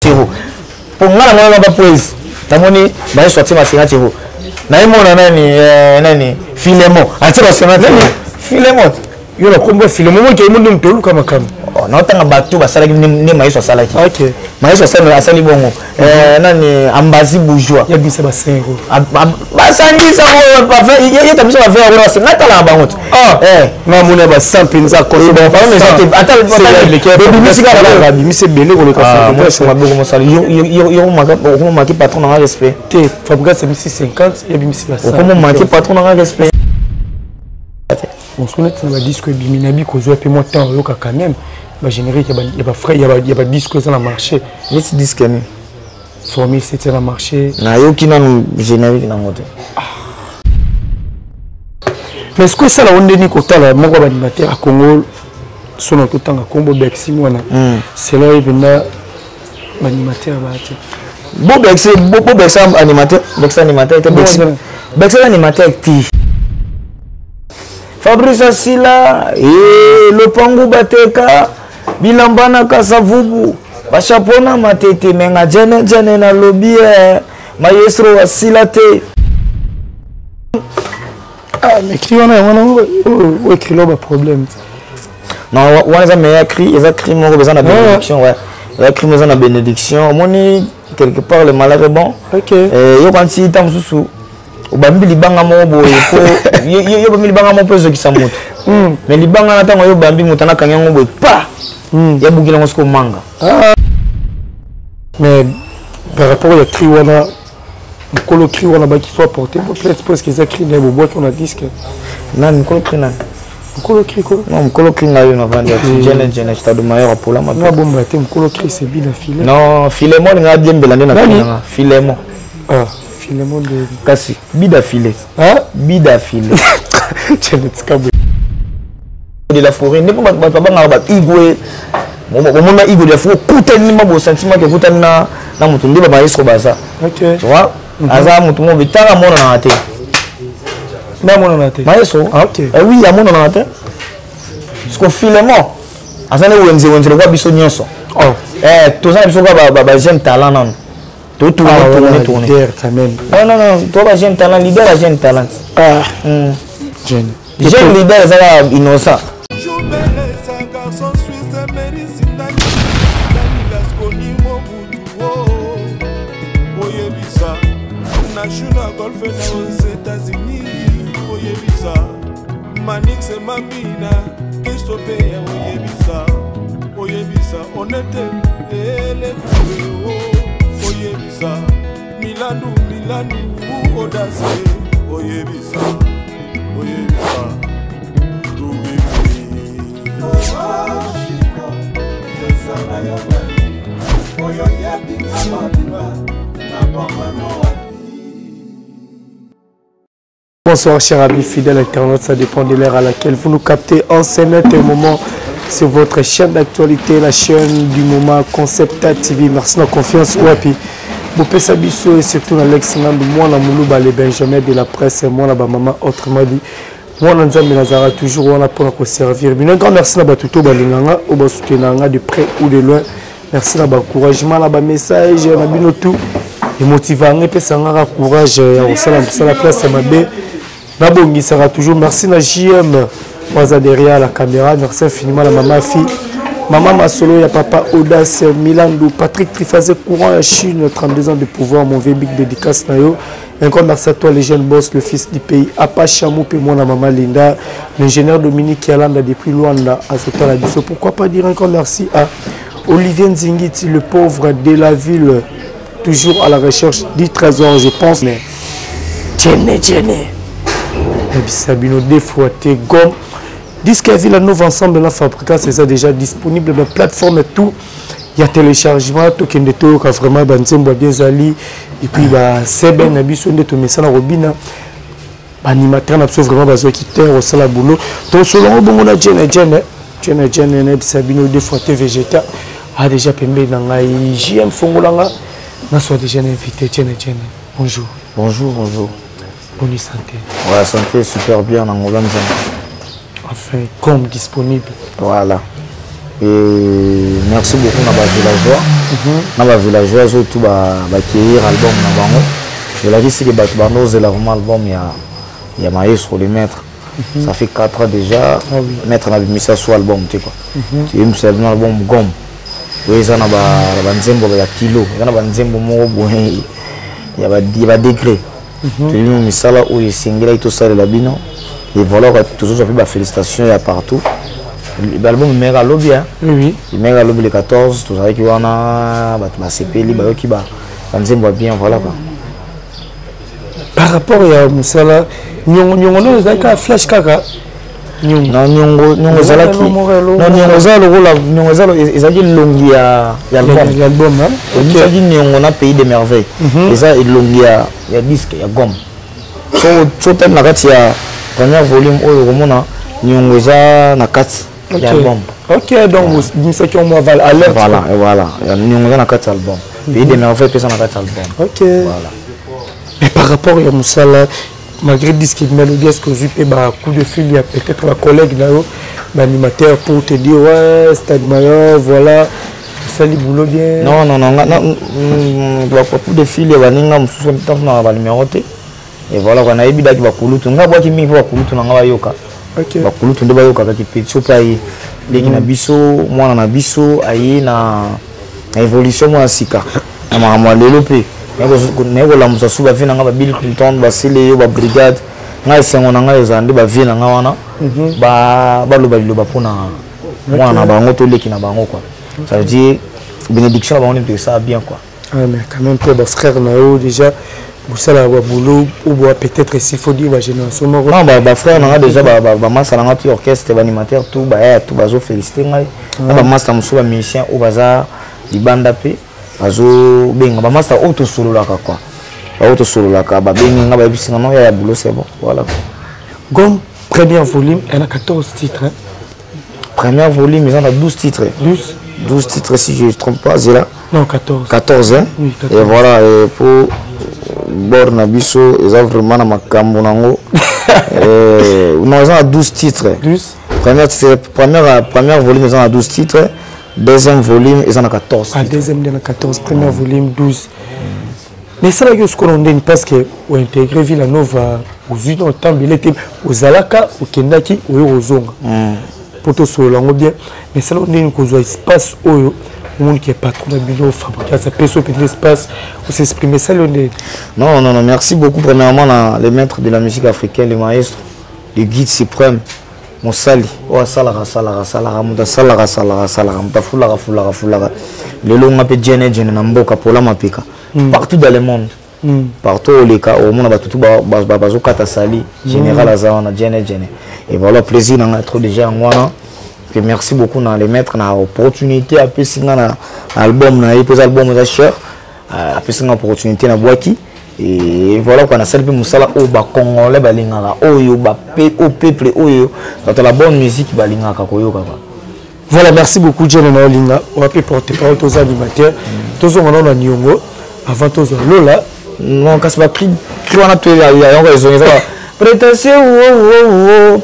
Théo. Pour moi, on n'a pas poésie. Namoni, bah sorti ma série Théo. Naïmon nani Philémon. Ati ba série Philémon. Yo la combo Philémon qui est mon nom tolu comme comme. Oh, non tanga bateau ba salaki ne maïso salaki. OK. Maïso salaki asali bongo. Nani ambazi bourgeois. Ya bisa ba 5 euros. Ba sangi ça ba faire ya ta bisa ba faire euros c'est ngata la bango. Ah, na mona ba 100 pinza ko. Bon, par exemple, attends, c'est belé ko le café. Moi c'est ma bongo sali. Yo maki patron na respect. Te Fabrice c'est 50, ya bimisi ba 100. Comment maki patron na respect. On se connaît dans le disque Biminabi qu'on joue un temps quand même. Bah générique il y a pas frais, il y a pas disque dans le marché. Les disques ni formé c'était dans le marché. Na yo qui nan générique na moto. Mais est-ce que ça la onde ni kota la moko animateur à Congo son tout temps à Combo Bexi mwana. C'est là il vient animateur ba. Bexi animateur, Bexi animateur était Bexi animateur qui Fabrice Asila et le Pangu Bateka Bilambana Kasavubu Bachapona Matete Menga Jene na lobby Maestro Asila te. Ah mais qui on a écrit là problème. Non, on a jamais écrit, ils ont écrit mon besoin de bénédiction ouais. Ils ont écrit besoin de bénédiction. Moni quelque part le malheur est bon. OK. Et yo quand si tam sous Obambi libanga mo boye ko yo bambi libanga mo peso ki samoto mais libanga na tango yo bambi mutana kanyango boye pa ya bugila ngosko manga mais par rapport à cri wana mkolo cri wana ba qui faut apporter peut-être parce qu'ils écrit des bois qu'on a disque nan mkolo cri nan mkolo cri ko non mkolo cri na yo na vendre jene stade mayor pour la ma na bomba te mkolo cri c'est bien filé non Philémon nga diembela ndena kana Philémon Philémon de Kassi bida filet bida filet de la forêt ne pas ba igwe mona igwe de la forêt kutani mabo sentiment que kutani na mutu ndiba ba isko baza OK tu vois aza mutu mo bitanga mona na te na mona na te maeso OK oui ya mona na te parce que Philémon aza ne wenze le kwa biso nyonso to za biso kwa ba jeune talent non. Tout tourner quand même. Non, toi la jeune talent, leader la jeune talent. Jeune leader ça innocent. Milanu audace oyebisa Bonsoir chers amis fidèles internautes, ça dépend de l'heure à laquelle vous nous captez en scène un moment sur votre chaîne d'actualité, la chaîne du moment Concept TV. Merci de la confiance Wapi. Bopé Sabiso et surtout Alex Nand, moi la Moulouba les Benjamin de la presse et moi la maman autrement dit. Moi Nanzambe Nazara toujours on a pour nous servir. Bien un grand merci à Batuto Balinganga au bas soutenir de près ou de loin. Merci à l'encouragement, à message, à binotou. Et motivant et puis ça a courage à la place à ma bé. Nabongi sera toujours merci à JM. Moi derrière la caméra, merci infiniment à la maman fille. Maman Masolo, il y a papa Audace, Milandou, Patrick Trifazé, courant à Chine, 32 ans de pouvoir, mon vieux big dédicace. Un grand merci à toi, les jeunes boss, le fils du pays. Apa Chamou, et moi, la maman Linda, l'ingénieur Dominique Yalanda depuis Luanda, à ce temps-là. Pourquoi pas dire un grand merci à Olivier Nzingiti, le pauvre de la ville, toujours à la recherche du trésor, je pense. Mais, Tchene. Sabino, défouetté, gomme. Disque Villa Nova ensemble la fabrication c'est déjà disponible dans la plateforme et tout. Il y a téléchargement tout qui est vraiment bien zali et puis c'est bien nabiso de tout mais ça na robina animateur n'a vraiment besoin quitter au sala boulot. Donc selon bon on a Jene Sabino des fois végétal a déjà pembé dans la JM Fongolanga na soit déjà invité Jene. Bonjour. Bonjour. Bonne santé. Ouais, santé super bien dans Hollande. Enfin, comme disponible. Voilà. Et merci beaucoup na ba villageois. Na ba villageois surtout ba accueillir album na bango. Et là ici que ba bando c'est vraiment album il y a Maestro le maître. Ça fait 4 ans déjà. Maître na mis ça sur album tu quoi. Tu aimes ça dans album gomme. Oui ça na ba nzembo ya kilo. Na ba nzembo mo bo il y a ba degré. Tu lui mis ça là où il single et tout ça la bino. Et voilà toujours ça fait ba félicitations il y a partout. L'album est méga lobby hein. Oui. Il méga lobby le 14, tout ça qui on a ba CPL ba qui ba nzembo bien voilà quoi. Par rapport à Moussala, nyongo zaka flash kaka. Nyongo zalaki. Non nyongo zalo ezaki longi ya album hein. Ezaki nyongo na pays des merveilles. Eza longi ya disque ya gomme. So tem na kati ya première volume oyo komona nyongo za na kati ya album. OK donc c'est qui on va alerte. Voilà, nyongo za na kati album. Pays des merveilles pesa na kati album. OK. Voilà. Mais par rapport à Moussala, malgré disque mélodie, est-ce que vous avez un coup de fil, il y a peut-être un collègue là, un animateur pour te dire ouais, Stade Mayor, voilà, ça le boulot bien. Non, coup de fil, il y a un numéro. Et voilà, on a eu des bakulutu, on a boit qui m'y va bakulutu, on a yoka. OK. Bakulutu de bayoka qui peut choper les kinabiso, moi on a biso, aïe na évolution moi sika. On m'a développé. Nego la musa suba vina nga Bill Clinton basile yo ba brigade nga sengo na nga ezande ba vina nga wana ba loba liloba pona mwana ba ngoto leki na bango quoi. Ça veut dire bénédiction ba on est ça bien quoi. Ah mais quand même peu ba frère na yo déjà vous ça la boulot ou peut-être s'il faut dire ba génération non ba frère na nga déjà ba massa na nga orchestre ba animateur tout bazo féliciter nga ba massa musuba musicien ou baza libanda pe azo benga ba master auto solo la quoi auto solo la ka ba benga ba bisinga non ya boulot c'est bon voilà gomme premier volume elle a 14 titres hein? Premier volume ils en a 12 titres 12 titres si je ne me trompe pas c'est là non 14 hein? Oui, 14 et voilà et pour borna biso ils ont vraiment na makambo nango non ils en a 12 titres 12 première volume ils en a 12 titres. Deuxième volume, ils en ont 14. Ah, deuxième, il y en a 14. Premier volume, 12. Mais c'est là que ce qu'on a dit, parce que vous intégrez Villanova, vous êtes dans le temps, il était aux Alaka, au Kendaki, au Zonga. Pour tout ce langue bien. Mais c'est là qu'on a dit qu'on a espace où le monde qui est pas trop bien fabriqué, ça peut s'ouvrir l'espace pour s'exprimer. Ça, non, merci beaucoup. Premièrement, les maîtres de la musique africaine, les maestros, les guides suprêmes. Mosali, oh salara, muda salara, muda fulara. Le long appelé Jene Namboka pour la mapika. Partout dans le monde, partout au Leka, au monde, tout bazo kata sali, général Azana, Jene. Et voilà, plaisir d'en être déjà en moi. Merci beaucoup dans les mettre dans l'opportunité à passer dans l'album, dans les albums de cher, à passer dans l'opportunité dans Boaki. Et voilà qu'on a salué Moussala au bas congolais balingara au peuple dans la bonne musique balingara koyoka. Voilà, merci beaucoup Jenna Olinga. On va porter parole aux animateurs. Tous on a Nyongo avant tous Lola. Non, quand c'est cri on a tué il y a raison. Prétentieux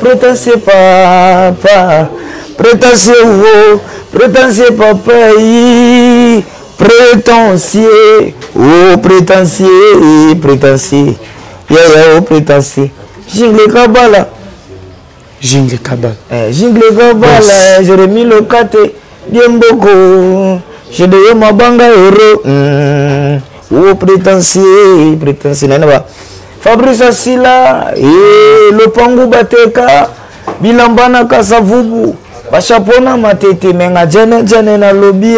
prétentieux papa. Prétentieux papa. Prétentieux, oh prétentieux, yeah, oh prétentieux. Jingle Kabala, j'ai remis le kate, bien beaucoup, j'ai donné ma banga euro, oh prétentieux, n'est-ce Fabrice Asila, et le Pangu Bateka, Bilambana Kasavubu, Bachapona Matete, Menga Jene na lobby.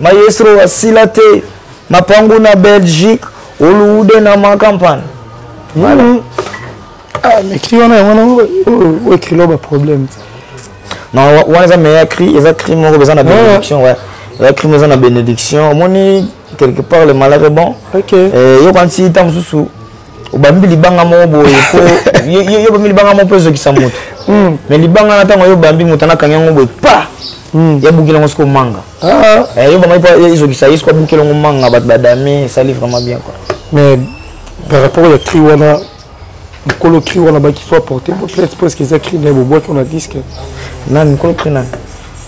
Maestro Asilate, Mapangu na Belgique, Olude na ma campagne. Voilà. Ah, mais qui on a écrit là, problème. Non, on a meilleur cri, ils ont écrit mon besoin de bénédiction, ouais. Ils ont écrit besoin de bénédiction. Mon quelque part le malheur est bon. OK. Et yo quand si tam sous Obambi libanga mo boye ko yo bambi libanga mo peso kisamoto. Mais libanga na tango yo bambi mutana kanyango boye pa. Ya bukila ngosko manga. Yo bambi pa izo kisaisko bukila ngo manga badame ça livre vraiment bien quoi. Mais par rapport au cri wana le cri wana ba qui soit porté peut-être parce qu'ils écrivent les bois qu'on a disque. Non, Nicole cri nan.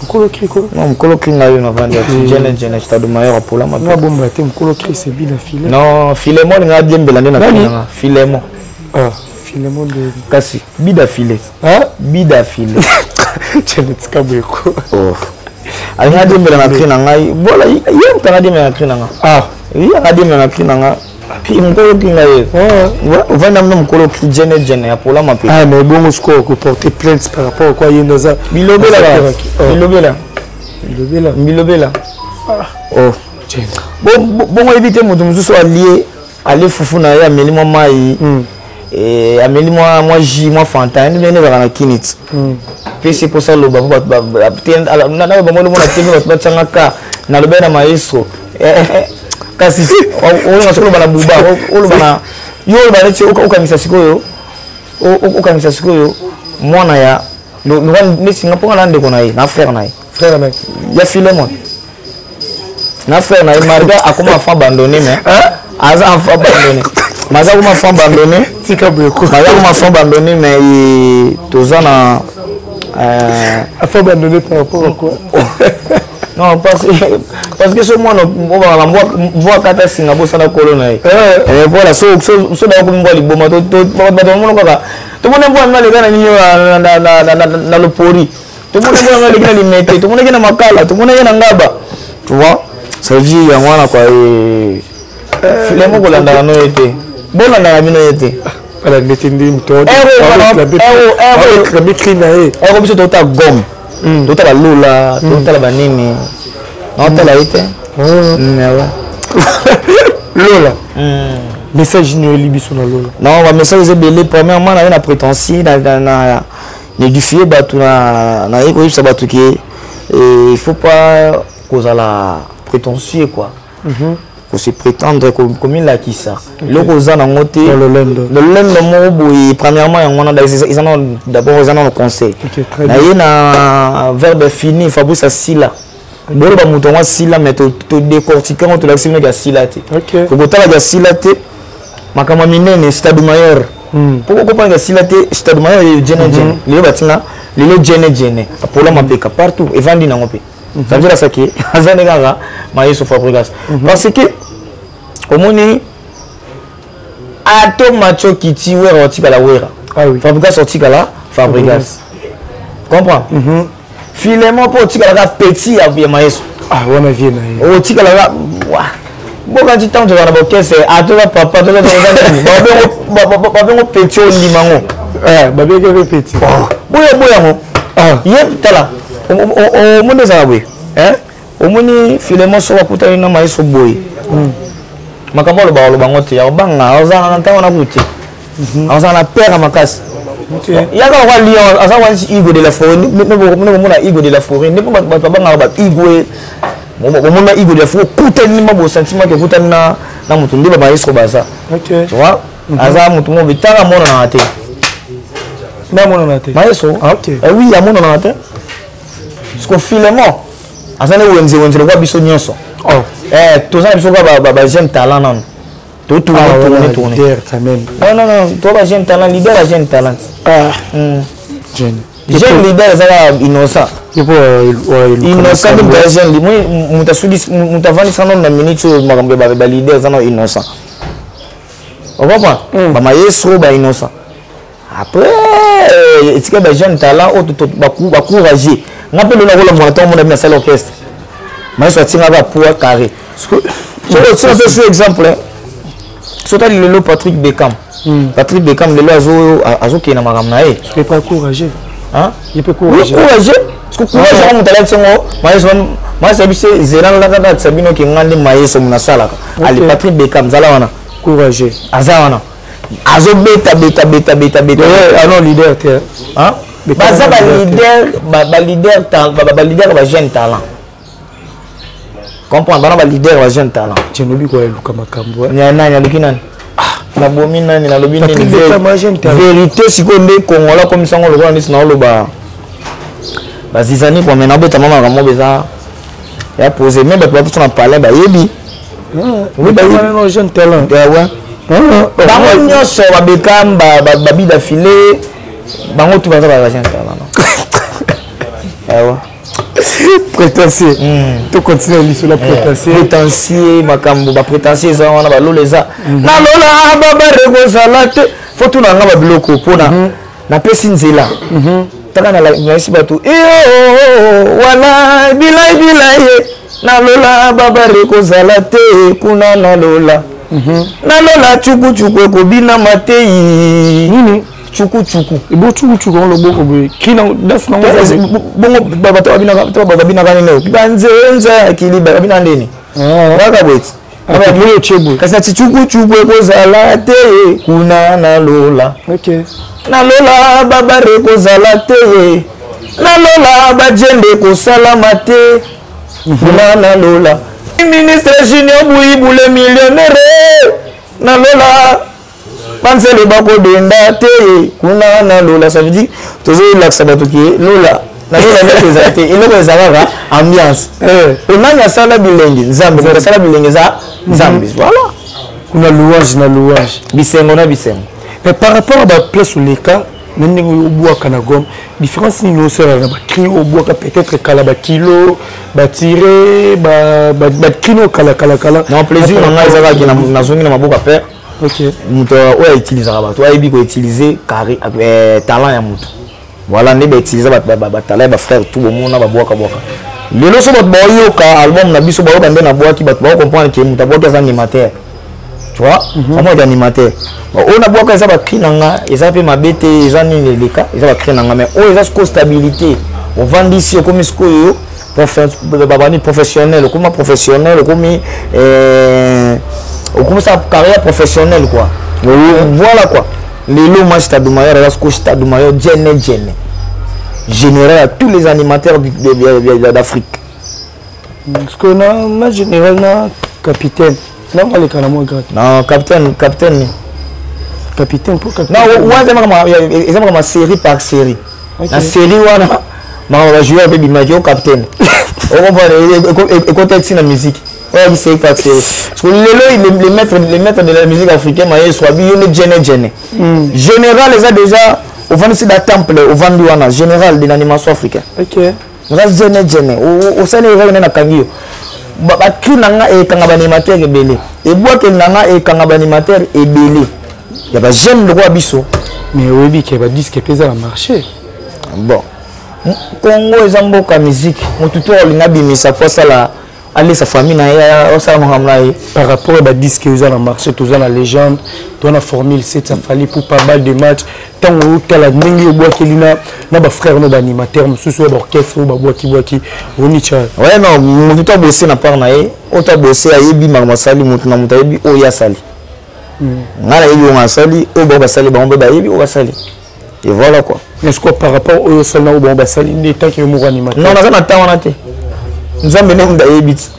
Mkolo cri quoi? Non, mkolo cri ngayo na vandi jene stade mayor pour la matin. Na bomba te mkolo cri c'est bien filé. Non, Filemon nga diembela ndena kana. Filemon. Ah, Filemon de kasi bida filé. Hein? Bida filé. Jene tika bweko. Oh. Nga diembela na cri na ngai. Voilà, yé tanga diembela na cri na nga. Ah, oui, nga diembela na cri na nga. Puis mkolo cri ngayo. On va namener mkolo cri jene pour la mapi. Ah, mais bon score que porter plainte par rapport à quoi il y a ça. Bilobela. Bilobela. Oh. Bon éviter mon tout soit lié aller foufou na ya meli moi mai et ameli moi j moi fanta ni bene ba na kinit. Puis c'est pour ça le ba na ba mo na tv ba tsanga ka na le bena maestro. Kasi o nga solo bana buba o lo bana yo ba ne o kamisa sikoyo o kamisa sikoyo mwana ya no ni Singapour na ndeko na ye na frère na ye. Frère mec, il y a Filemon. Na frère na Marga a comment enfant abandonné mais aza enfant abandonné. Maza comment enfant abandonné? Tika bweko. Maza comment enfant abandonné mais tozana enfant abandonné par rapport à quoi? Non parce que ce moi on va voir kata Singapour sana colonna. Et voilà so da ko ngwa liboma to mo kaka. To mo nembo na le kana ninyo na lo pori. Tout le monde est limité, tout le monde est makala, tout le monde est ngaba. Tu vois? Ça dit il y a moi quoi Filemon ko landa no été. Bon landa mino été. Ala netendi mtodo. La bitri na e. Ero biso tota gomme. Tota la lola, tota la banini. Non ta la été. Lola. Message ni libiso na lola. Non, va message est belé premièrement na na prétentieux na nédifier batu na eko ça batu qui il faut pas cause à la prétentieux quoi faut se prétendre comme il a qui ça le rosa na ngote le lendo mo boy premièrement on a ils ont d'abord ils ont le conseil na yena verbe fini Fabrice Sila bolo ba muto wa Sila mais to décortiquer on to la sila ga Sila te OK ko botala ga Sila te makama minene stade mayor. Pourquoi comprendre si la stade mayor jene les batina les jene pour la mapeka partout et vendre na ngopé ça veut dire ça que azane gaga maïso Fabregas parce que au moni ato macho kiti wera otika la wera ah oui Fabregas otika la Fabregas comprends Filemon pour otika la petit ya maïso ah wana vie na otika la wa bon quand tu t'entends dans la caisse à toi papa toi ba petit au limango ba bien petit boya mo yep tala o monde ça oui o moni Filemon so wakuta na maiso boy makambo lo bango te ya banga ozana na ntango na buti ozana na père makasi ya ka kwa lion asa wa Igo de la forêt ne mona Igo de la forêt ne pas banga ba Igo Mon Igo de la forêt kutani mabo sentiment que kutani na mutu ndiba maestro baza. OK. Tu vois? Aza mutu mo bitanga mona na te. Na mona na te. Maestro. OK. Oui, ya mona na te. Parce que Filemon aza ne wenze le kwa biso nyonso. Oh. Toza biso kwa ba jeune talent non. To tourner. Leader quand même. Non, toi ba jeune talent, leader la jeune talent. Ah. Jeune. Jeune leader ça innocent. Innocent de jeune moi mutasudi mutavani sana na minute makambe ba leader sana innocent. On comprend? Ba maestro ba innocent. Après etika ba jeune talent auto ba courager. Ngapelo na ko la moto mo na salle orchestre. Maestro atinga ba pour carré. C'est un exemple. Surtout le Patrick Beckham. Patrick Beckham le azo qui na makamna e. Je peux pas encourager. Hein? Il peut encourager. Encourager. Parce que courage on talent songo, moi c'est Zélan la kada Sabino qui ngandi maïso na sala. Ali Patrick Beckham zala wana. Encourager. Azawana. Azo beta. Ah non leader te. Hein? Baza ba leader ba jeune talent. Comprendre ba leader ba jeune talent. Tinobi ko eluka makambo. Nya lukinani. Na bomina ni na lobini vérité sikonde kongola comme ça on le voit na loba. Bazizani kwa mena beta mama kamo beza ya poser même ba plutôt na parler ba yebi oui ba no jeune talent ouais bango nyonso ba Beckham ba bida filé bango tu baza ba jeune talent ouais prétentieux. Tu continues sur la prétentieux. Prétentieux, makambo, ba prétentieux ça on a ba lola ça. Na lola baba rego salate. Faut tout na ngaba biloko pona. Na pesi nzela. Taka na la si bato. Wala bilai. Na lola baba rego salate kuna na lola. Na lola chuku ko bina matei. Nini? Chuku. Ibo chuku on lo boko be. Kina das na bongo baba to bina kanene. Banze enza kiliba bina ndeni. Waka bweti. Aba buyo chebo. Kasa chuku ko salate kuna na lola. Okay. Na lola baba reko salate. Na lola bajende ko salamate. Kuna na lola. Ministre Junior Bouibou le millionnaire. Na lola. Pense le bako denda te. Kuna na lola. Ça veut dire toujours l'axe batuki lola. Na lola les até. Il est les arabes ambiance. On a sala bilengi. Zambi. On a sala bilengi za zambi. Voilà. Kuna louange na louange. Bisengo na bisengo. Mais par rapport à la place où les cas, nous avons bois kanagom. Différence ni nous sera na bakri au bois peut-être kala ba kilo, ba tirer, ba kilo kala. Non plaisir on a ezaka ki na zongi na maboka père. OK. Muto o utiliser ba to ayebi ko utiliser carré talent ya muto. Voilà ne ba utiliser ba talent ba frère tout bon na ba boka. Lelo so ba boyoka album na biso boyoka ndena boaki ba comprendre que muto boka za animateur. Tu vois, comment d'animateur. On a beau que ça va créer nanga, et ça fait ma bête, ils ont les cas, ils ont créé nanga, mais on a une stabilité. On vend ici comme ce que professionnel, comme professionnel, comme ça carrière professionnelle quoi. Voilà quoi. Les lots match stade maillot, la coach stade maillot, gêné. Général à tous les animateurs d'Afrique. Parce que na général na capitaine. Non, capitaine. Capitaine pour capitaine. Non, ils ont ma série par série. La série, on va jouer avec le capitaine. On va écouter la musique. On va série par série. Parce que les maîtres de la musique africaine, ils sont gênés. Général, ils ont déjà, au vent de temple, au vent du général de l'animation africaine. Ok. Ils sont gênés. Au sein de l'Union, bakri nanga e kanga animateur ebele e bois que nanga e kanga animateur ebele ya ba jeune le roi biso mais oui que ba disque pesa na marché bon Congo ezamboka musique mututo olinga bimisa kwa sala aller sa famille na ya osala ngamla par rapport à ba disque aux na marché tous na légende toi na formule 7 ça fallait pour pas mal de matchs tant au tala ndingi bois kelina na ba frère no ba animateur mususu ba orchestre ba bois ki oni cha ouais non mututo bosser na par na ye ota bosser ayebi mamasali mutu na mutu ayebi o ya sali ngala yebi o sali o ba sali ba ombe ba yebi o sali et voilà quoi est-ce que par rapport au sali na o ba sali ni tant que mo animateur non na tawana te nzambe ne munda yebit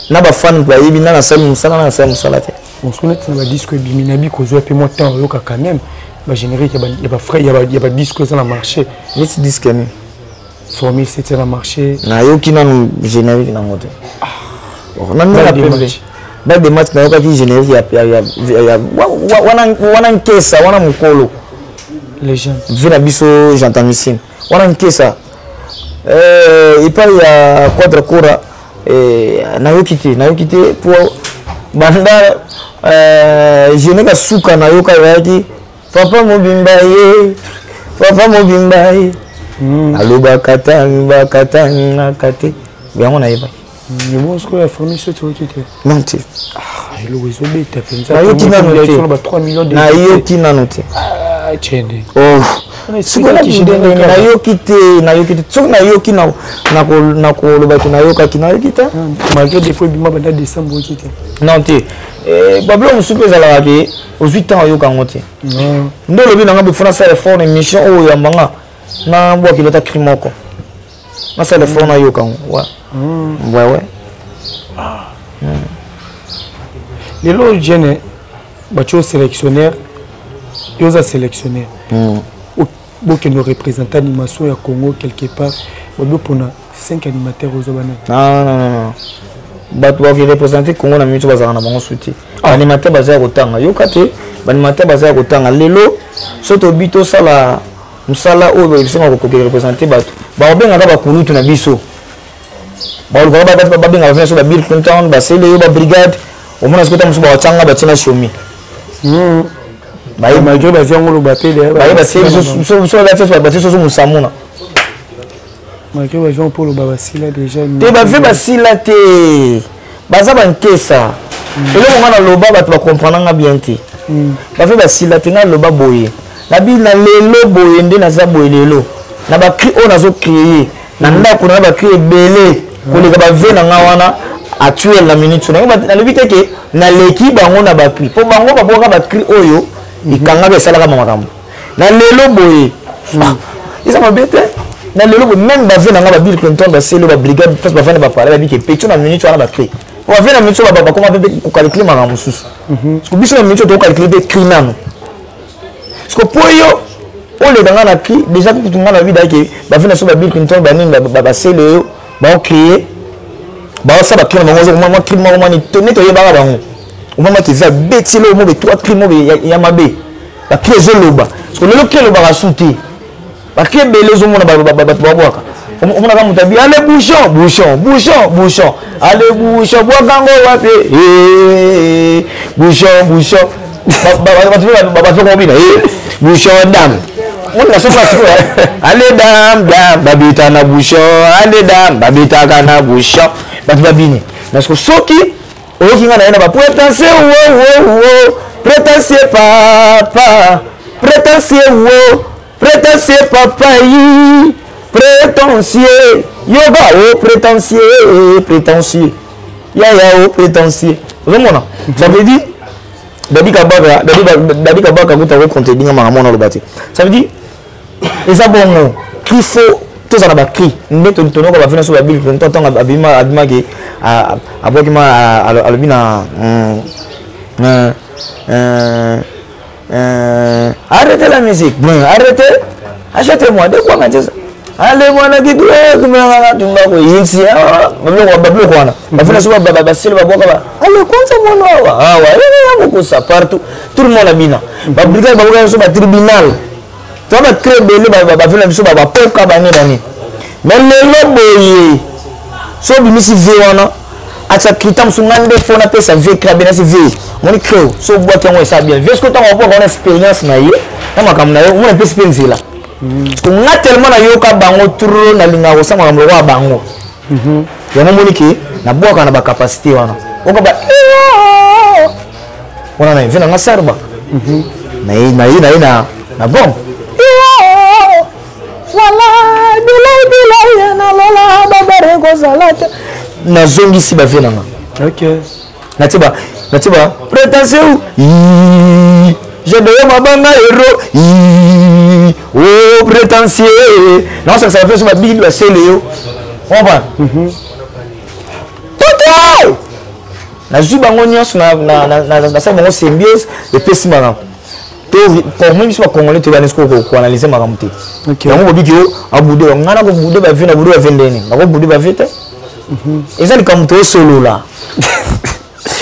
na ba fan ba yebi na sali musala na sali musala te on se connaît na disque biminabi ko zo pe mo temps yoka quand même ba générique ya ba frère ya ba disque ça na marché ni disque ni formule c'était na marché na yoki na générique na ngote na la ba de match na yoka ki générique ya wana nkesa wana mukolo légende vina biso j'entends ici wana nkesa il parle ya quadra cora na yoki te pour banda générique suka na yoka yaki papa mobimba ye aloba katanga na kate bien na yeba mais bon ce que la famille se trouve qui non tu le réseau bête penza na yoki na noté ba 3 millions de na yoki na noté chende sikola kidenge na yoki te so na yoki na ko loba na yoka ki na yoki ta malgré des fois bima banda décembre qui te non te bablo musupe za la ke aux 8 ans yoka ngote ndo lobi na ngabe fona sa effort émission o ya manga na bwa kilota krimoko na sa effort na yoka wa ouais les lots jeune bacho sélectionnaire yoza sélectionnaire que nos représentants d'animation à Congo quelque part pour 5 animateurs aux Obana. Non. Bato qui représenter Congo na mitu bazana na bango souti. Animateur bazaya kotanga yokate, animateur bazaya kotanga lelo soto bito sala musala oyo bisenga ko représenter bato. Ba obenga ba kulutu na biso. ba benga ba sur Bill Clinton ba c'est le brigade au moins est-ce que tu musu ba changa ba tina shomi ba yi malgré ba viango lo ba pele ba yi ba c'est so la tête ba so musamuna malgré ba viango pour lo ba sila déjà te ba ve ba sila te baza ba nkesa eloko nga na loba bato ba comprendre nga bien te ba ve ba sila te nga loba boye na bi na lelo boye nde na za boye lelo na ba cri on azo créer na ndako na ba cri ebele koleka ba ve na nga wana actuel na minute na lobi te ke na leki bango na ba cri po bango ba boka ba cri oyo ikanga be sala ka makambo na lelo boye isa mabete na lelo boye même ba ve na nga ba Bill Clinton ba selo ba brigade parce ba vana ba parler ba bi ke pecho na minute wana ba cri on va venir na minute ba comment ba calculer makambo susu parce que biso na minute to calculer be cri nano parce que pour yo on les dans la cri déjà tout le monde a vu d'ailleurs ba venir sur ba Bill Clinton ba nini ba selo ba créer ba ça ba cri na bango moi cri moi ni tenez to yeba bango au moment qu'ils a bêti le mot de trois cri mo ya mabe ba cri zoloba parce que le cri le ba rasunti ba cri belé zo mona ba boaka on a comme tabi allez bouchon allez bouchon bois gango wapi bouchon bouchon dame on a so facile allez dame babita na bouchon allez dame babita kana bouchon batu babini parce que soki okinga na ba prétentieux prétentieux papa prétentieux papa yi prétentieux yoga oh prétentieux ya oh prétentieux vraiment ça veut dire Dabi Kabaka kuta ko compter dinga makamona lo bati ça veut dire eza bongo qu'il faut tous en avoir cri ndeto tono ko ba fina so ba Bill Clinton tonga abima ke abokima alobina arrêtez la musique bon arrêtez achetez-moi de quoi Manchester allez moi na kitu kumanga tunga ko yinsi bablo ko ana bafina so ba sel ba boka ba allez kwanza mwana wa ko ça partout tout le monde abina ba brigade ba boka so ba tribunal to ba créer belé ba fina so ba poka ba nani mais le boye so bi misi ve wana acha kritam so ngande fo na pesa ve krabe na se ve moni creo so boa ke on ça bien est-ce que tu as une expérience na ye na makam na yo on peut se penser là on a tellement na yoka bango turo na linga ko sanga mlo wa bango yango moni ki na boka na ba capacité wana oka ba wana na vina nga sarba na bom wala bila na lola babare ko salata na zongi si ba vina nga OK na tiba prétentieux je dois mabanga héros oh prétentieux non ça fait sur ma bible la célio on va total na juba ngonyos na ça bango symbiose et pessimara to pour moi je pas congolais tu vas ko analyser ma ramte OK on bobi que abude ngana ko bude ba vina bude ba vendeni ba ko bude ba vite ezali comme to solo là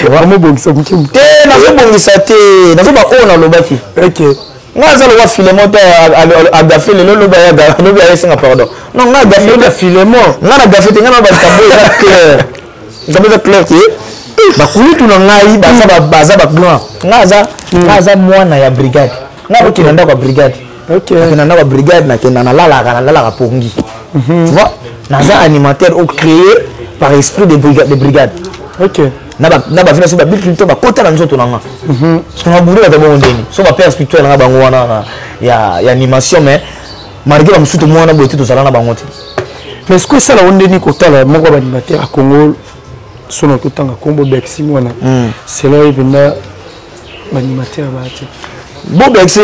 vraiment bongisa mukimu te na zo bongisa te na zo ba ona lobaki OK ngaza lo wa filemo te agafe le lo ba ya ga no ba yesinga pardon non nga agafe le filemo nga na gafe te nga ba tabou za clair te ba kulutu na ngai baza ba blanc ngaza mwana ya brigade nga ko kinanda kwa brigade OK kinanda kwa brigade na kenda na lala ka pongi tu vois naza animateur au créé par esprit de brigade OK na ba fina so ba Bill Clinton ba kota na nzoto nanga so na buru ba bongo ndeni so ba père spirituel na bango wana ya animation mais malgré ba musuto mwana bote to sala na bango te mais est-ce que ça la ondeni kotala moko ba animateur à Congo sono kotanga kombo Bexi mwana c'est là ibenda ba animateur ba te Bexi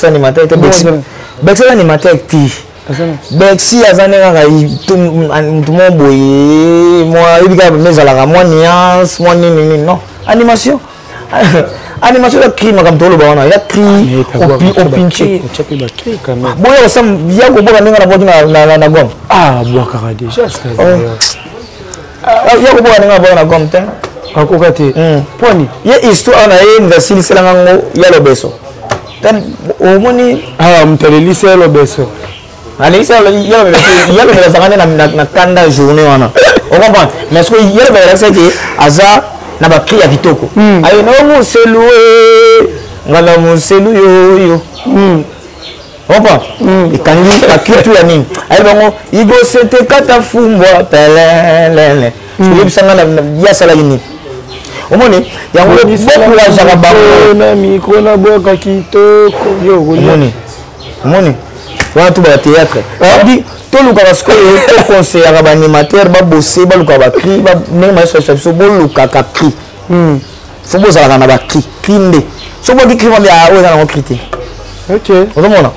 animateur te Bexi animateur ti Bexi azane kaka tout mon boye moi ibika mezala moi nuance moi nini non animation la cri makam tolo ba wana ya cri au pinche chapi ba cri quand même boya sam ya ko boka ninga na boki na gom boka déjà c'est ya ko boka ninga na gom te akoka te poni ye histoire na ye université selanga ngo ya lobeso tan o moni mtalelisa ya lobeso allez ça il y a le zakane na kanda journée wana on comprend mais ce que il y a le c'est que aza na ba cri ya kitoko ayo no muselu ngala muselu yo opa ikangi akitu ya nini ayo bango igo sete kata fumbwa pelelele yebisanga na ya sala yini omoni yango beaucoup ya jaka bango na micro na boka kitoko yo omoni wana tu ba théâtre dit to luka parce que to conseiller ba animateur ba bosser ba luka ba cri ba même so bo luka ka cri faut boza na ba cri nde so bo di cri ba ya o na cri te OK omona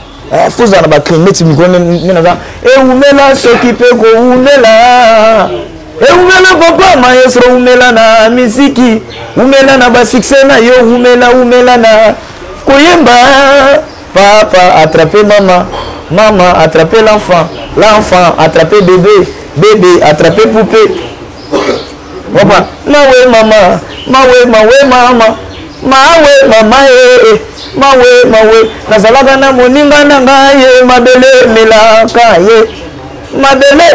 faut za na ba cri meti micro na za e umela s'occuper ko umela e umela papa maestro umela na miziki umela na ba succès na yo umela na koyemba papa attraper maman attraper l'enfant attraper bébé attraper poupée papa mawe mama mawe nazalaka na moninga na ngai mabele melaka ye mabele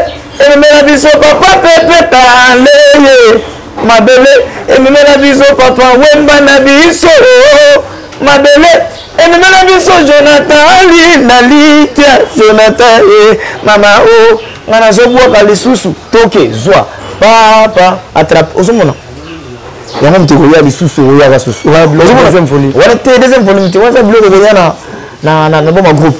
ememela biso papa pepe tale ye mabele ememela biso papa wemba na biso mabele ememela biso Jonathan na litia Jonathan mama o ngana zobwaka lisusu toke zwa papa attrape ozomona yango mtiko ya lisusu ya kasusu deuxième folie wala te deuxième folie mtiko wasa bloque de yana na bomba groupe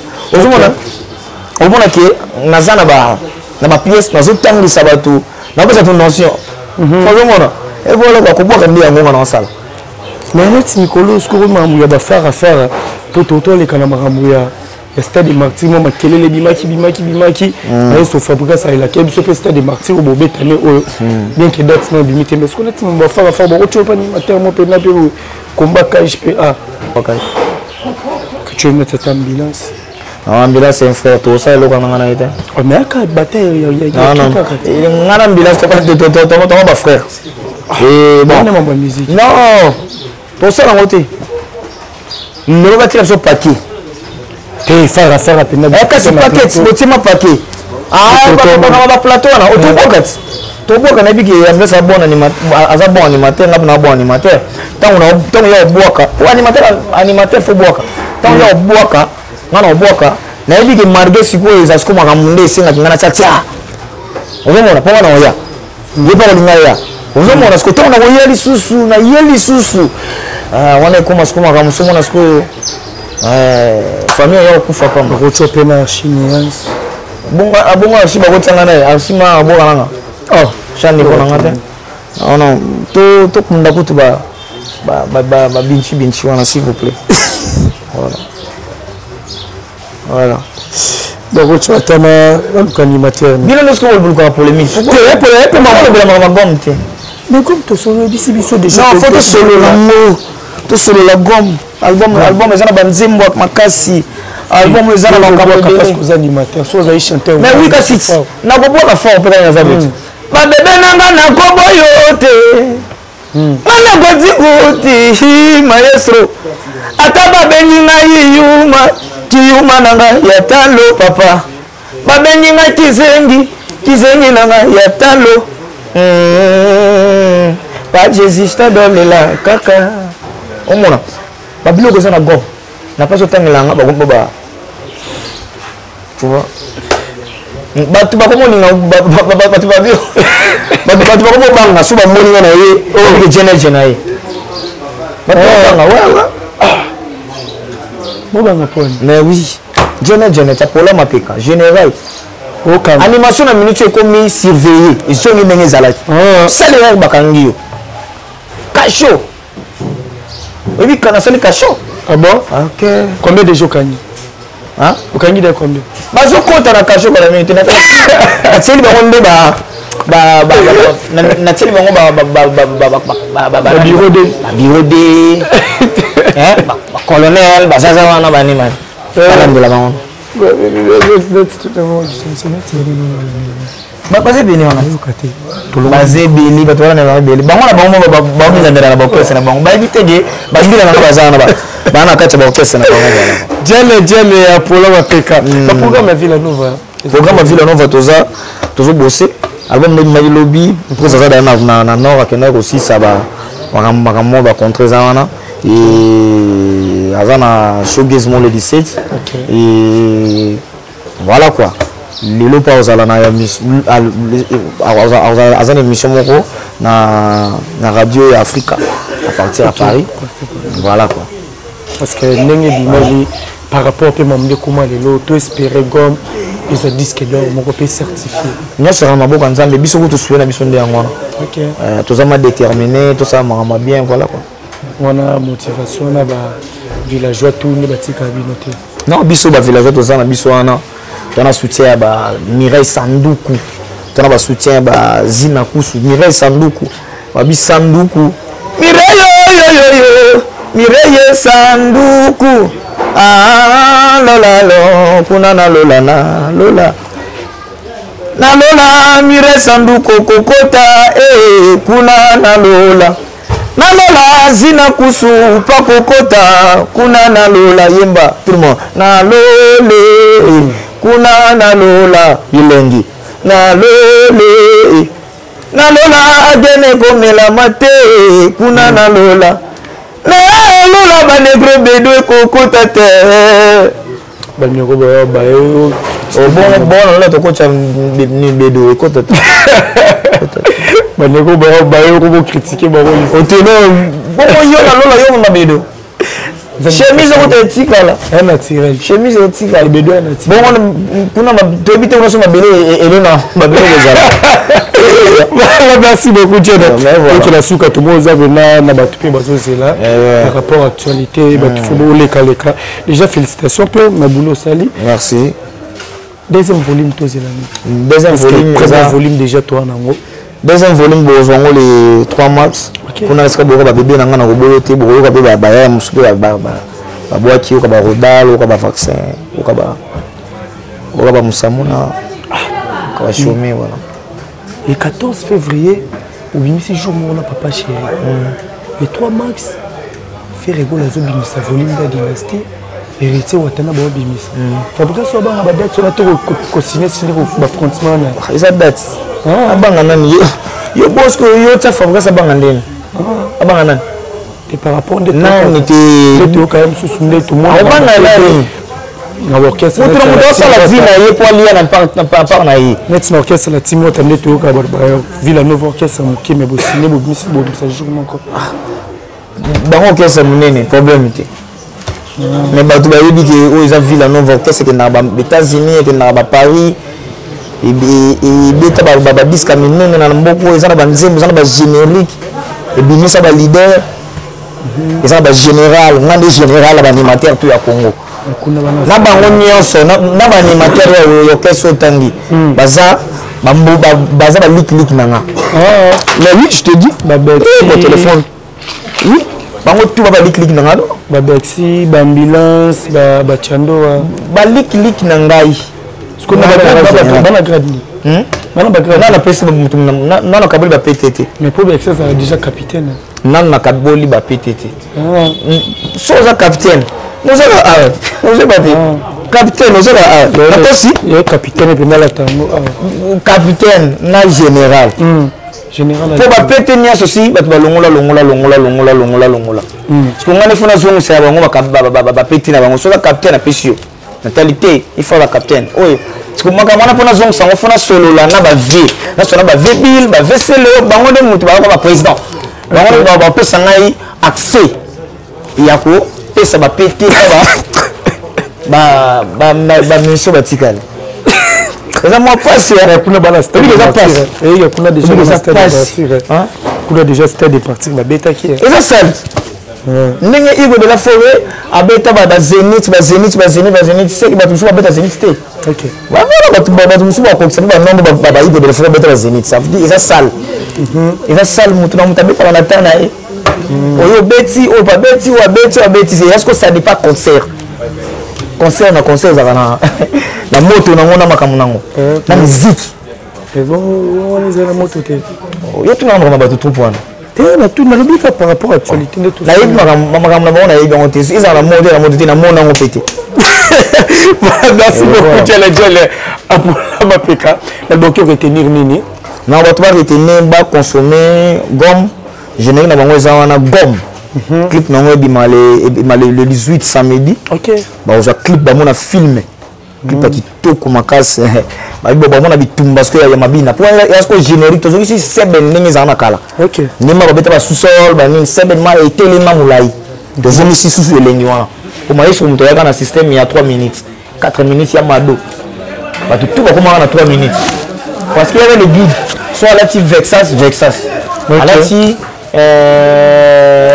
ozomona ke nazana ba pièce nazotangisa bato na pesa ton notion ozomona et voilà quoi ko ndi yango na sala mais net Nicolas ce que mamu ya ba faire pour toto les kana mamu ya stade martyr mo makelele bimaki na so fabrica ça la kebi so stade martyr au bobetane o bien que date na bimité mais ce que net mo ba faire ba tu pas ni mater mo pe na pe combat KHPA que tu mets cette ambulance ambulance c'est un frère tout ça lo kana na ite mais aka bataille ya ngana ambulance to ba frère et bon on aime musique non pour ça la montée ne va tirer sur paquet faire à peine kasi paquet botima paquet ba plateau na autobokat toboka na biki ya mbesa bon animateur na bon animateur tango ya boka animateur faut boka tango ya boka ngana boka na biki marge siko za siko mamunde singa ngana chacha ozomona pa wana oya yepa kolinga ya ozomona siko tango na yeli susu wana koma siko makamusomo na siko famille ya kufa kama rochope na chinoise bonga si ba kotanga na asima boka nanga chani kona ngate non to kunda kutu ba binchi wana s'il vous plaît voilà donc tu attends un animateur bien le score pour la polémique pour ma gomme mais comme to solo d'ici biso déjà non faut to solo la gomme album ezana banzembo makasi album ezana bakabaka parce que animateur so za chanteur mais oui kasi na koboka fort pe na zabet ba bébé nanga na koboyo te mana godzi maestro ata ba benyi na kiyuma nanga ya talo papa ba benyi na kizengi nanga ya talo pas Jésus dolela kaka omona babilo ko sana go na pas otangela nga ba tu vois batu ba komo ninga batu babio batu ba komo banga suba moni na ye o ke jena ye batu banga wa mo banga poni mais oui jena ta pola mapeka général aucun animation na minute comme surveiller ils sont les menés à la ça les bakangi yo cacho oui quand on fait cacho ah bon OK combien de jours kani hein okangi de combien bazo compte na cacho kwa minute na tseli ba onde ba na tseli bango ba bureau de hein ba colonel ba sasa wana ba ni man alhamdulillah bango baze bini wana baze bini bato wana na beli bango na bango ba mizandela na bakose na bango ba bitege ba mbila na bazana ba na kati ba okese na bango Jelle ya Polo Mapeka ba programme Villa Nova tozo bosser album de Mali Lobby pour ça na nord akenda aussi ça ba makambo ba contre ça wana et azana showgaze le 17 et voilà quoi les lots pas aux alana azana émission moko na radio Africa à partir à Paris voilà quoi parce que ndenge bimali par rapport à mamde comment les lots to espérer gomme ils ont disque d'or mon copé certifié nous sera maboko nzambe biso ko to suena biso ndé ngwana OK to za ma déterminé to ça ma bien voilà quoi on a motivation na ba villageois tout ne batika binoté non biso ba villageois to za na biso wana to na soutien ba Mireille Sanduku to na ba soutien ba Zina Kusu Mireille Sanduku ba bi Sanduku Mireille Sanduku ah lola lo kuna na lola na lola Mireille Sanduku kokota kuna na lola Zina Kusu pa kokota kuna na lola yemba tout le monde na lole kuna na lola ilengi na lole agene komela mate kuna na lola banegro bedo kokota te banyoko ba yo bon là to kocha ni bedo kokota te banegro ba yo ko critiquer ba yo oteno bon yo na lola yo na bedo chemise ko te tika la naturel chemise o tika bedo na tika bon kuna to ebite ko so mabele elona mabele kozala merci beaucoup Dieu donc la souka tout monde na batupe bazozela par rapport à actualité batufubo leka déjà félicitations peu Mabulo Sali merci deuxième volume tozela deuxième volume déjà toi nango deuxième volume bozwango les 3 mars kuna eska boko ba bébé nanga na kobolo te boko ka bébé ba ya musupe ba boaki ko ba rodalo ko ba vaccin ko ba musamuna ko ba chômé voilà. Le 14 février, au bimisi jour mon papa chéri. Le 3 mars, fait rigoler les obéis sa volume de dynastie. Héritier Watana ba bimisi. Fabrication ba ba date sur la tour co-signer sur le affrontement là. Isa date. Abanga nani yo boss ko yo ta fabrication abanga ndeni. Abanga nani. Et par rapport de non était quand même sous tout le monde. Abanga nani. Na orchestre na la vie na ye pour lier na par na ye net na orchestre la timo tamne to ka ba Villa Nova orchestre moki mais bosine bo misi bo sa jour moko ba orchestre munene problème te mais ba tu ba yebi ke o isa Villa Nova orchestre ke na ba États-Unis ke na ba Paris et beta ba disque minene na mboko isa na ba nzembo isa na ba générique et binisa ba leader isa ba général ngande général ba animateur tout ya Congo na bango nyonso na ba animateur ya orchestre tangi baza ba lik nanga mais oui je te dis mon téléphone oui bango tout ba lik nanga ba Bexi ba ambulance ba chando ba lik nangai ce qu'on a na grade na pesa mutu na kaboli ba PTT mais pour Bexi ça déjà capitaine na kaboli ba PTT soza capitaine nous avons capitaine nous avons aussi capitaine et la tango capitaine na général général pour ba péter nias aussi ba longola parce que ngane fona zongo c'est bango ba péter na bango so la capitaine a pesio natalité il faut la capitaine oyo parce que makamana pona zongo sango fona solo la na ba vie na sona ba vebil ba veselo bango de mutu ba président bango ba pesa ngai accès yako pesa ba pété ba miso batikala ça moi passe kuna bala stade et ya kuna déjà stade kuna déjà stade de partir ba beta qui est ça ndenge Igo de la forêt abeta ba Zénith c'est que ba tuso ba beta Zénith té OK voilà ba tuso ba ko ba nombre ba Igo de la forêt beta Zénith ça veut dire ça sale ça sale mutu na mutu beta na tana oyo beti o ba beti est-ce que ça n'est pas concert na concert za na moto na ngona makamu nango na musique Mais bon, on est à la moto. Yo tu n'as pas tout point. Tout n'a pas par rapport à l'actualité de tout ça. Ils ont la mode na monde en pété. Merci beaucoup tu as dit pour la PK. La docteur retenir nini. Na ba to ba retenir ba consommer gomme, générique na bango za wana gomme. Clip na ngo le 18 samedi. OK. Ba oza clip ba mona filmer. Clip a kitoko makasi. Ba bo ba mona bitumba parce que ya mabina. Pour ya ce générique to ici c'est ben ningi za na kala. OK. Nima ba beta ba sous-sol ba ni c'est ben ma etelema mulai. To zomi si sous elengi wana. Pour moi sur moto ya kana système il y a 3 minutes. 4 minutes ya mado. Ba tout ba comment na 3 minutes. Parce qu'il y avait le guide soit là tu Vexas. Là tu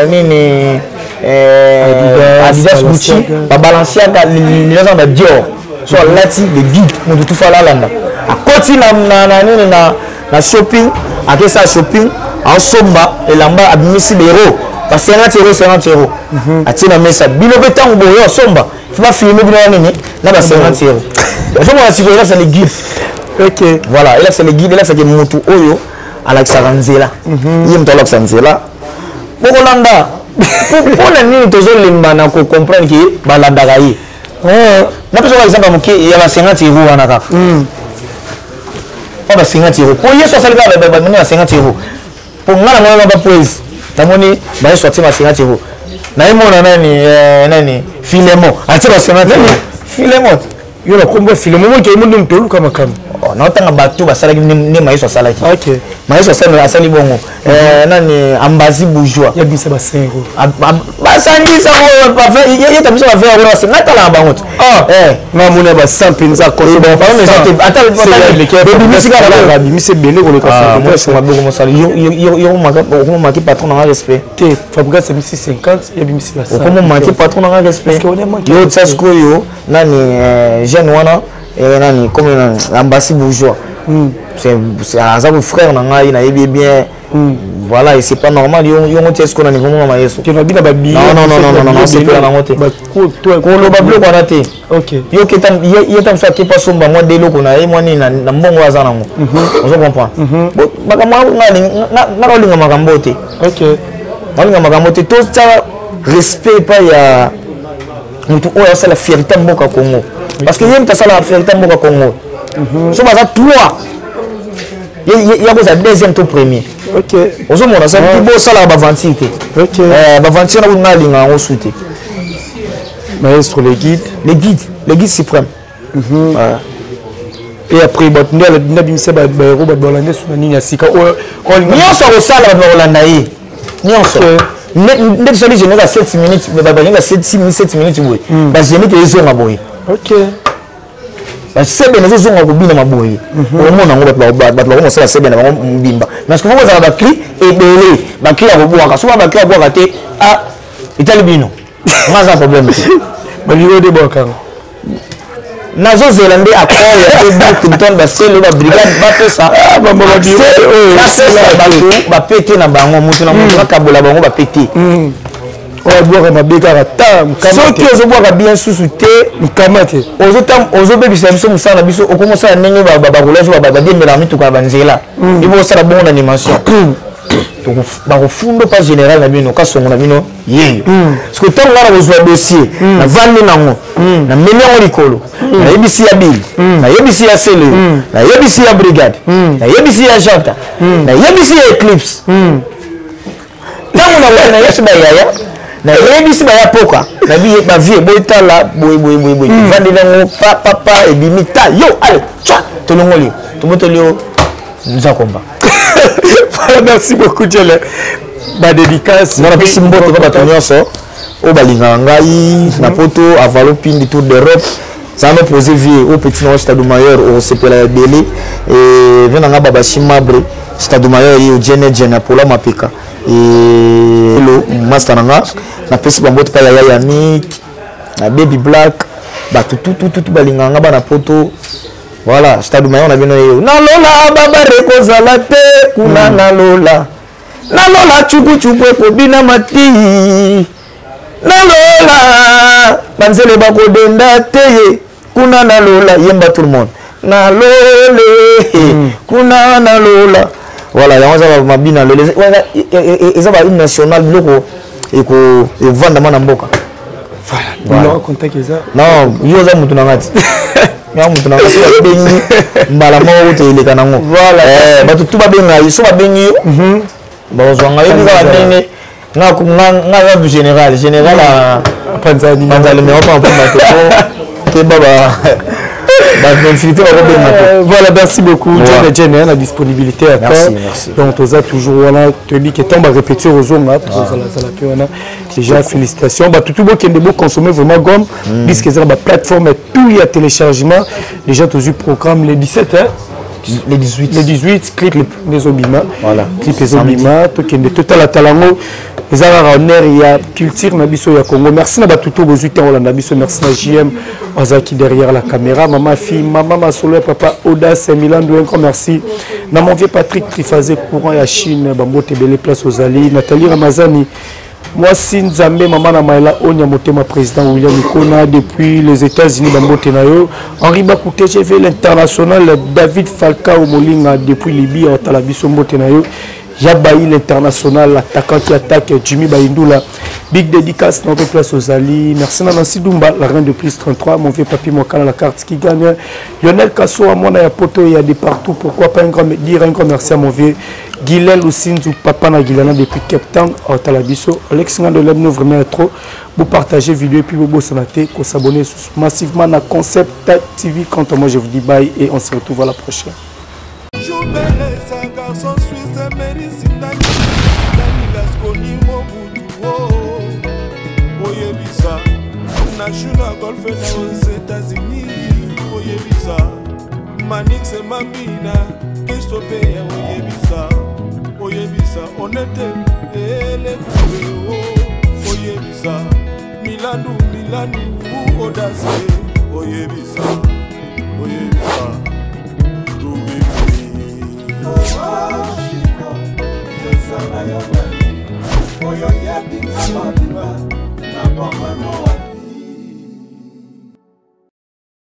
nini Adidas Gucci ba Balenciaga les gens de Dior soit là tu le guide mon tout fa la landa à côté na shopping à que ça shopping en somba et lamba abimisi bero ba 50 €. Atina mesa bino betango boyo somba faut pas filmer bino nini na ba 50 €. Je vois si là c'est le guide. OK. Voilà, et là c'est le guide, là c'est que mutu oyo Alexa Ranzela. Yim to Alexa Ranzela. Bokolanda. Pour la nuit tozo limba na ko comprendre que balanda gayi. Na peso par exemple muke ya ba 50 € wana ka. On ba 50 €. Pour yeso salika ba mini 50 €. Pour ngala ngala ba poise. Namoni ba sorti ma 50 €. Na imona nani Filemon. Ati ba 50 €. Filemon. Yo la combo Filemon qui est mon nom tolu kama kama. Na otanga bato basala ne maiso salaki. OK. Maiso sala asali bongo. Nani ambazi bourgeois. Ya bisa ba 5 €. Basangisa ko pa fait il y a tamisa ba faire ngona c'est natala bango. Na mona ba 100 pinza ko. Bon par exemple attends le musique la bi mise belé ko le ka moi c'est ma bongo sala yo maki patron na respect. Te Fabrica c'est 50 ya bi mise ba 100. Comment maki patron na respect. Yo tsasko yo nani jeune wana nani comme ambassade bourgeois c'est un frère nanga ina yebi bien voilà et c'est pas normal yo ngote ce qu'on a niveau mama yeso tu vas bien ba billet non c'est pas na ngote ko lo ba bloko na te OK yo ketam yetam so ke pas somba moi de loko na moi ni na mbongo azana ngo on se comprend makambo na ko linga makambo te OK malinga makambo te to ça respect pas ya mutu oya c'est la fierté mboka Congo. Parce que yem ta sala fierté mboka Congo. So baza 3. Il y a besoin deuxième to premier. OK. Ozo mona ça bi bo sala ba 28. OK. Ba 28 na bunga linga ngo souté. Maestro les guides suprême. Et après ba tunda bimse ba héros ba Hollandais sur nini asika on nyonso ko sala ba Hollandais. Nyonso. Ndek soli je n'ai 7 minutes ba 7 minutes boy. Ba je n'ai que les hommes boy. OK. Ba sebe na zo ngo bina maboyi. O mona ngo ba ngo sala sebe na ngo mbimba. Parce que faut ba cri et belé. Ba cri ya boboaka. Souvent ba cri ya boboaka te itali bino. Moi ça problème. Ba liyo de boka. Nazo Zélande accord ya Clinton ba selo ba brigade ba pesa. Ba mo ba biyo. Ba pété na bango mutu na mutu kabola bango ba pété. On boire ma bécard tam ceux qui osent boire bien sous-souté kamate ozo bebi service musala biso okomosa ya ndenge ba relation ba demela mitu ka banzela ibo sala bonne animation donc ba refundo pas général na bino ka songo na bino yeyo parce que tant ngara bozwa dossier na vandi nango na million likolo na yebisi ya bill na yebisi ya sele na yebisi ya brigade na yebisi ya janta na yebisi ya eclipse tango na yebisi ba yaya na yebisi ba ya poka na bi ba vie boitala boy vandi nango papa et bimita yo allez tcha tolongoli tomotolio nzakomba. Voilà, merci beaucoup Diele. Ba dédicace na pesi mbote ba batonyoso o balinga ngai na poto avalo pindi tour d'Europe ça m'a posé vie au petit nom stade mayor au sepela belé et venanga baba shimabre stade mayor yo jene pola mapeka et lo master nanga na pesi mbote pa ya Yannick na baby black ba tout balinga nga ba na poto. Voilà, stade mayon na bino yo. Na lola baba reko zalate kuna na lola. Na lola chuku ko bina mati. Na lola banzele bako denda te kuna na lola yemba tout le monde. na lole kuna na lola voilà yango za mabina lole eza ba une nationale biloko eko evanda mana mboka voilà non contact eza non yo za mutu na ngati ya mutu na ngati bengi mbala mo te ileka nango voilà batu tuba benga iso ba bengi ba zo nga yebi za bengi nga du général a Panzani mais on peut en prendre que baba voilà, merci beaucoup. John a la disponibilité à merci. Donc, tu as toujours voilà, tu dis que tu as répété aux hommes. Déjà, félicitations. Tout le monde qui a consommer vraiment gomme. Puisque c'est la plateforme et tout il y a téléchargement. Déjà, tu as eu programme les 17 hein? Les 18. Les 18, clip les Obima. Voilà. Clip les Obima. Tu as total à Talango. Les Arabes, il y a culture, Nabiso, il y a Congo. Merci à tout le monde. Merci à JM, Ozaki derrière la caméra. Maman, fille, maman, ma solo, papa, Audace, Milan, encore merci. Na mon vieux Patrick Trifazé, courant à Chine, Bambo, Tebele, place aux Ali, Nathalie Ramazani. Moi, Sinzambe, maman, Namaïla, Onya, Motema, président William Ikona, depuis les États-Unis, Bambo, Tenayo. Henri Bakouté, j'ai fait l'international, David Falcao, Molinga, depuis Libye, Otalabiso, Motenayo. Yabaï l'international, l'attaquant qui attaque Jimmy Baïndoula. Big dédicace, notre place aux Ali. Merci Nancy Dumba, la reine de plus 33. Mon vieux papy Mokana, la carte qui gagne. Lionel Kasso, à mon poto, il y a des partout. Pourquoi pas dire un grand merci à mon vieux Guilel Ousinzou, papa na Guilana depuis Cape Town, à Talabiso. Alex Ngandolem, nous vraiment trop. Vous partagez vidéo et puis vous s'abonnez, vous s'abonnez massivement à Concept TV. Quant à moi, je vous dis bye et on se retrouve à la prochaine. National golf aux États-Unis, Oyebisa, Manix et Mamina, Christophe, Oyebisa, on était les Oyebisa, Milanou, Audace, Oyebisa, Oyebisa,